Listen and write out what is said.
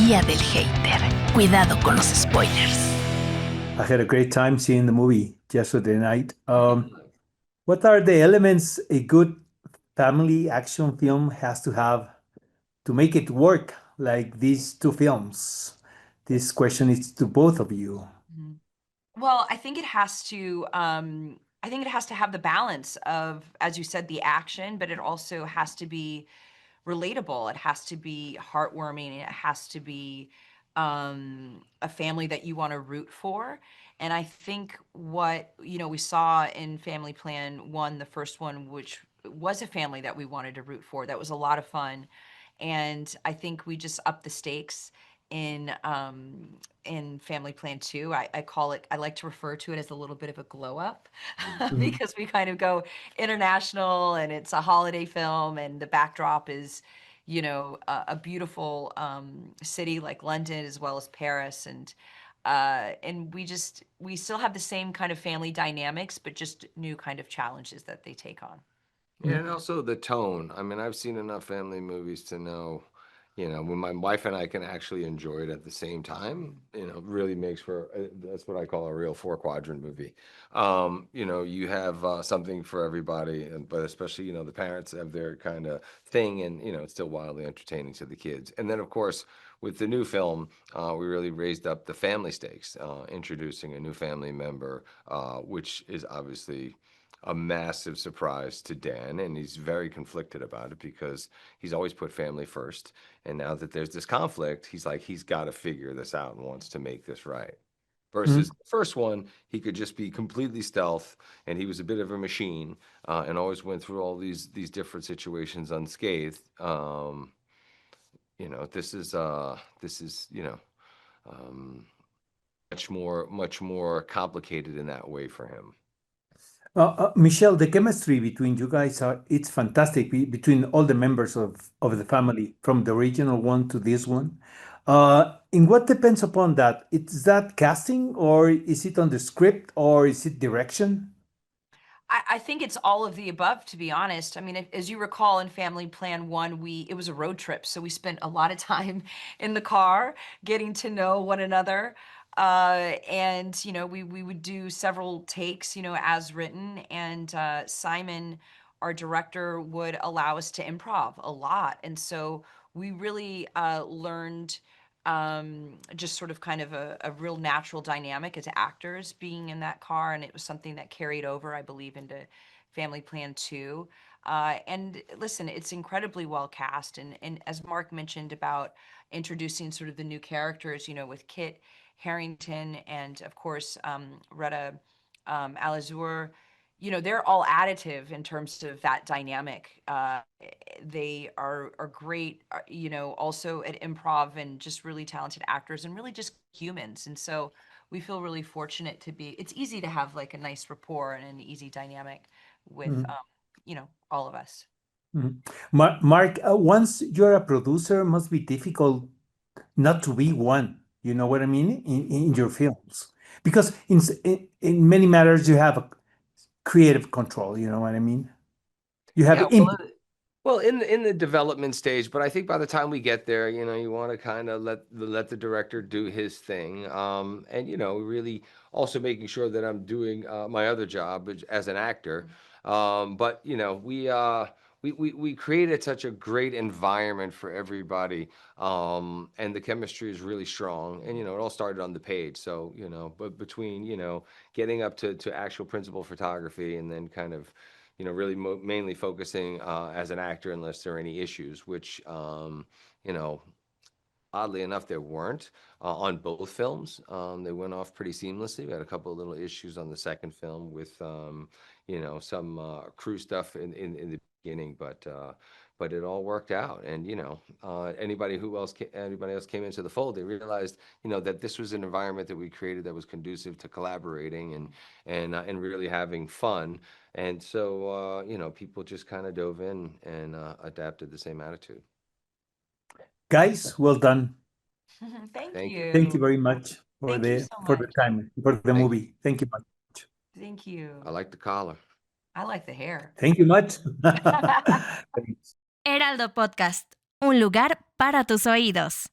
Guía del Hater. Cuidado con los spoilers. I had a great time seeing the movie yesterday night. What are the elements a good family action film has to have to make it work like these two films? This question is to both of you. Mhm. Well, I think it has to have the balance of, as you said, the action, but it also has to be relatable. It has to be heartwarming. It has to be a family that you want to root for. And I think what, we saw in Family Plan 1, the first one, which was a family that we wanted to root for, that was a lot of fun. And I think we just upped the stakes in Family Plan 2. I like to refer to it as a little bit of a glow up because we kind of go international and it's a holiday film and the backdrop is, a beautiful city like London as well as Paris, and we still have the same kind of family dynamics, but just new kind of challenges that they take on. Yeah, and also the tone. I mean, I've seen enough family movies to know, when my wife and I can actually enjoy it at the same time, really makes for, that's what I call a real four-quadrant movie. You have something for everybody, but especially, the parents have their kind of thing, and, it's still wildly entertaining to the kids. And then, of course, with the new film, we really raised up the family stakes, introducing a new family member, which is obviously a massive surprise to Dan, and he's very conflicted about it because he's always put family first. And now that there's this conflict, he's got to figure this out and wants to make this right. Versus the first one, he could just be completely stealth, and he was a bit of a machine, and always went through all these different situations unscathed. This is much more complicated in that way for him. Michelle, the chemistry between you guys it's fantastic between all the members of the family from the original one to this one. In what depends upon that? Is that casting, or is it on the script, or is it direction? I think it's all of the above, to be honest. I mean, as you recall, in Family Plan 1, it was a road trip, so we spent a lot of time in the car getting to know one another. And we would do several takes, as written, and Simon, our director, would allow us to improv a lot. And so we really learned just sort of kind of a real natural dynamic as actors being in that car, and it was something that carried over, I believe, into Family Plan 2. And listen, it's incredibly well cast, and as Mark mentioned about introducing sort of the new characters, with Kit Harington and of course Retta Alizur, they're all additive in terms of that dynamic. They are great, also at improv, and just really talented actors and really just humans. And so we feel really fortunate it's easy to have like a nice rapport and an easy dynamic with, all of us. Mark, once you're a producer, it must be difficult not to be one. You know what I mean? In your films, because in many matters you have a creative control. You know what I mean? You have input. Well, in the development stage, but I think by the time we get there, you want to kind of let the director do his thing, and really also making sure that I'm doing my other job as an actor. But we created such a great environment for everybody, and the chemistry is really strong. And it all started on the page. So but between getting up to actual principal photography, and then kind of really mainly focusing as an actor unless there are any issues, which oddly enough there weren't on both films. They went off pretty seamlessly. We had a couple of little issues on the second film with some crew stuff in the beginning, but it all worked out. And anybody else came into the fold, they realized that this was an environment that we created that was conducive to collaborating and really having fun. And so people just kind of dove in and adapted the same attitude. Guys, well done. Thank you. Thank you very much for Thank you so for the much. time, for the movie. Thank you much. Thank you. I like the collar. I like the hair. Thank you much. Heraldo Podcast, un lugar para tus oídos.